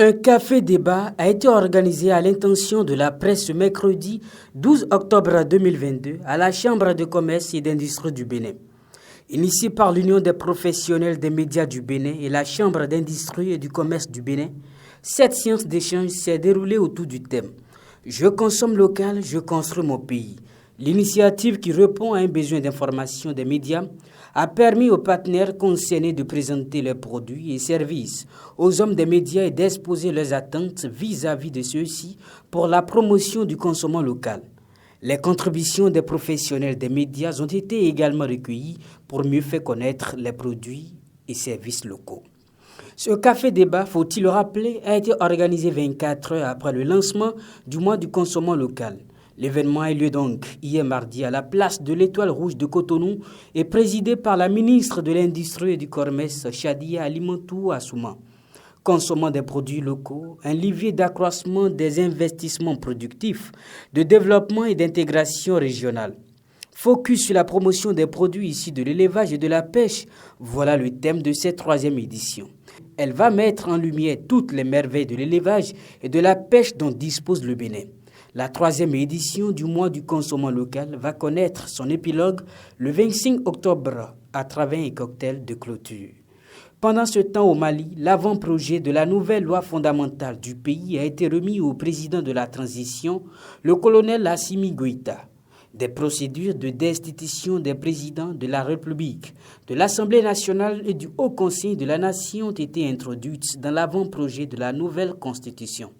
Un café-débat a été organisé à l'intention de la presse ce mercredi 12 octobre 2022 à la Chambre de commerce et d'industrie du Bénin. Initié par l'Union des professionnels des médias du Bénin et la Chambre d'industrie et du commerce du Bénin, cette séance d'échange s'est déroulée autour du thème « Je consomme local, je construis mon pays ». L'initiative qui répond à un besoin d'information des médias a permis aux partenaires concernés de présenter leurs produits et services aux hommes des médias et d'exposer leurs attentes vis-à-vis de ceux-ci pour la promotion du consommant local. Les contributions des professionnels des médias ont été également recueillies pour mieux faire connaître les produits et services locaux. Ce café-débat, faut-il le rappeler, a été organisé 24 heures après le lancement du mois du consommant local. L'événement a eu lieu donc hier mardi à la place de l'Étoile Rouge de Cotonou et présidé par la ministre de l'Industrie et du Commerce, Chadia Alimantou Assouma. Consommant des produits locaux, un levier d'accroissement des investissements productifs, de développement et d'intégration régionale. Focus sur la promotion des produits issus de l'élevage et de la pêche, voilà le thème de cette 3e édition. Elle va mettre en lumière toutes les merveilles de l'élevage et de la pêche dont dispose le Bénin. La 3e édition du mois du consommant local va connaître son épilogue le 25 octobre à travers un cocktail de clôture. Pendant ce temps au Mali, l'avant-projet de la nouvelle loi fondamentale du pays a été remis au président de la transition, le colonel Assimi Goïta. Des procédures de destitution des présidents de la République, de l'Assemblée nationale et du Haut Conseil de la Nation ont été introduites dans l'avant-projet de la nouvelle constitution.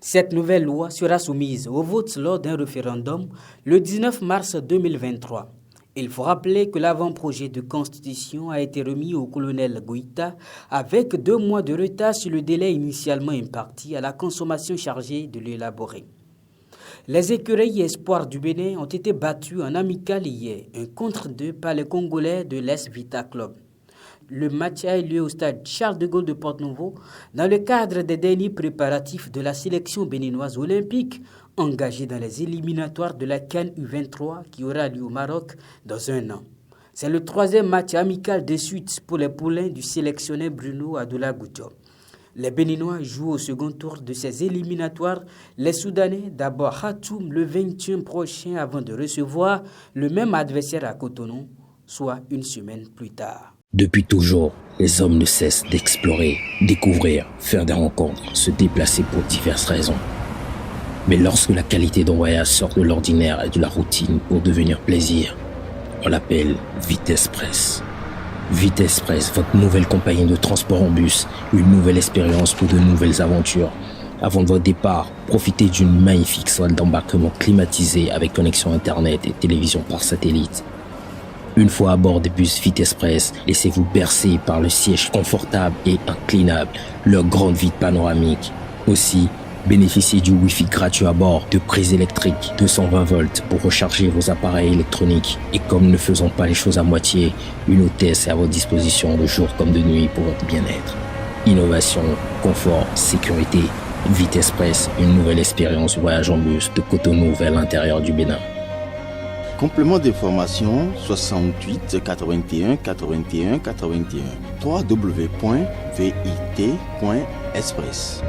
Cette nouvelle loi sera soumise au vote lors d'un référendum le 19 mars 2023. Il faut rappeler que l'avant-projet de constitution a été remis au colonel Goïta avec 2 mois de retard sur le délai initialement imparti à la consommation chargée de l'élaborer. Les écureuils espoirs du Bénin ont été battus en amical hier, 1-2 par les Congolais de l'Est Vita Club. Le match a eu lieu au stade Charles de Gaulle de Porto-Novo dans le cadre des derniers préparatifs de la sélection béninoise olympique engagée dans les éliminatoires de la CAN U23 qui aura lieu au Maroc dans 1 an. C'est le 3e match amical de suite pour les poulains du sélectionneur Bruno Adoula Goudio. Les Béninois jouent au second tour de ces éliminatoires. Les Soudanais d'abord Khartoum le 21 prochain avant de recevoir le même adversaire à Cotonou, soit une semaine plus tard. Depuis toujours, les hommes ne cessent d'explorer, découvrir, faire des rencontres, se déplacer pour diverses raisons. Mais lorsque la qualité d'un voyage sort de l'ordinaire et de la routine pour devenir plaisir, on l'appelle Vitesse Press. Vitesse Press, votre nouvelle compagnie de transport en bus, une nouvelle expérience pour de nouvelles aventures. Avant votre départ, profitez d'une magnifique salle d'embarquement climatisée avec connexion Internet et télévision par satellite. Une fois à bord des bus Vitesse Press, laissez-vous bercer par le siège confortable et inclinable, leur grande vitre panoramique. Aussi, bénéficiez du Wi-Fi gratuit à bord, de prises électriques 220 volts pour recharger vos appareils électroniques. Et comme ne faisons pas les choses à moitié, une hôtesse est à votre disposition de jour comme de nuit pour votre bien-être. Innovation, confort, sécurité, Vitesse Press, une nouvelle expérience voyage en bus de Cotonou vers l'intérieur du Bénin. Complément d'information 68 81 81 81 www.vit.express.